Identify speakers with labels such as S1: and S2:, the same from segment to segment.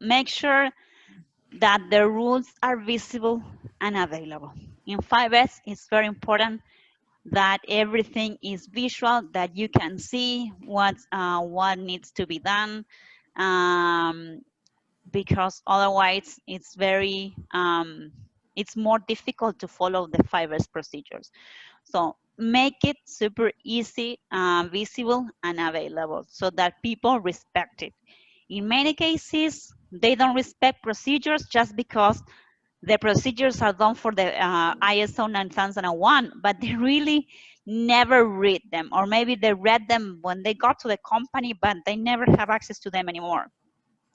S1: make sure that the rules are visible and available. In 5S, it's very important that everything is visual, that you can see what needs to be done, um, because otherwise it's more difficult to follow the 5S procedures. So make it super easy, visible, and available so that people respect it. In many cases, they don't respect procedures just because the procedures are done for the ISO 9001, but they really never read them, or maybe they read them when they got to the company, but they never have access to them anymore.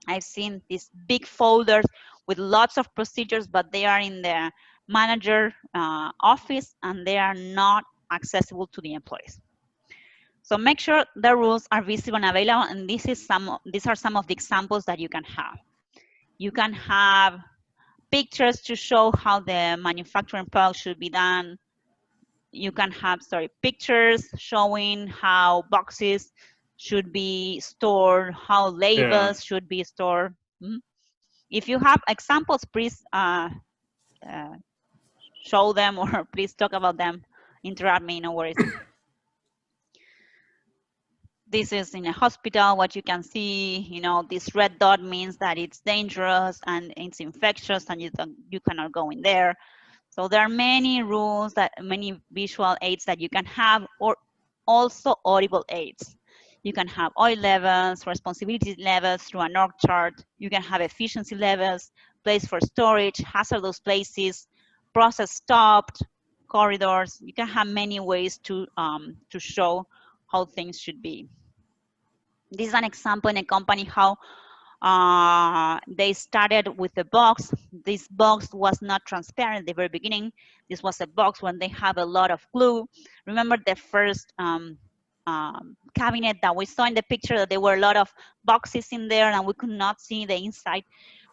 S1: I've seen these big folders with lots of procedures, but they are in the manager office and they are not accessible to the employees. So make sure the rules are visible and available, and these are some of the examples that you can have. You can have pictures to show how the manufacturing product should be done. You can have, pictures showing how boxes should be stored, how
S2: Yeah.
S1: labels should be stored. Mhm. If you have examples, please uh, show them or please talk about them. Interrupt me, no worries. This is in a hospital. What you can see, this red dot means that it's dangerous and it's infectious and you cannot go in there. So there are many rules, many visual aids that you can have, or also audible aids. You can have oil levels, responsibility levels through an org chart. You can have efficiency levels, place for storage, hazardous places, process stopped, corridors. You can have many ways to show how things should be. This is an example in a company how they started with a box. This box was not transparent at the very beginning. This was a box when they have a lot of glue. Remember the first cabinet that we saw in the picture, that there were a lot of boxes in there and we could not see the inside.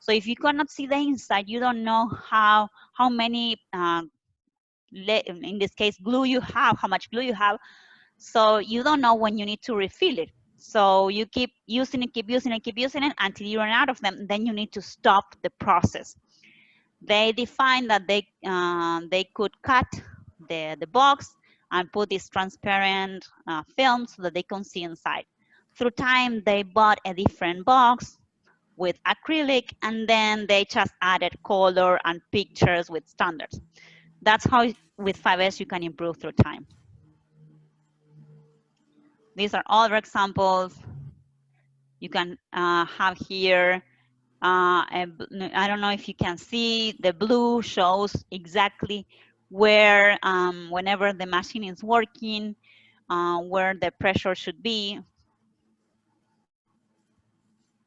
S1: So if you cannot see the inside, you don't know how many, in this case, glue you have, how much glue you have. So you don't know when you need to refill it. So you keep using it, keep using it, keep using it until you run out of them. Then you need to stop the process. They define that they could cut the box and put this transparent film so that they can see inside. Through time, they bought a different box with acrylic, and then they just added color and pictures with standards. That's how with 5S you can improve through time. These are other examples. You can have here, I don't know if you can see, the blue shows exactly where, whenever the machine is working, where the pressure should be.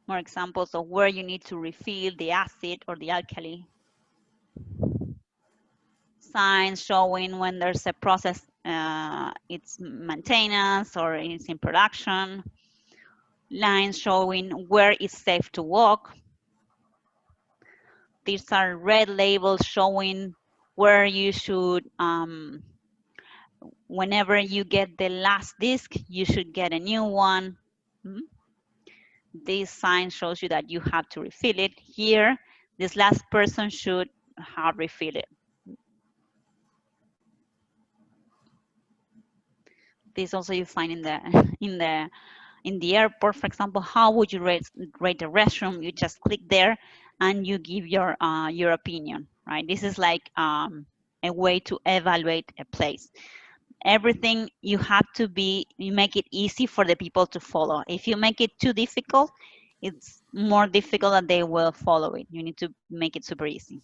S1: More examples of where you need to refill the acid or the alkali. Signs showing when there's a process, it's maintenance or it's in production. Lines showing where it's safe to walk. These are red labels showing where you should, whenever you get the last disc, you should get a new one. This sign shows you that you have to refill it. Here, this last person should have refilled it. This also you find in the in the airport, for example. How would you rate the restroom? You just click there and you give your opinion, right? This is like a way to evaluate a place. Everything you have to you make it easy for the people to follow. If you make it too difficult, it's more difficult that they will follow it. You need to make it super easy.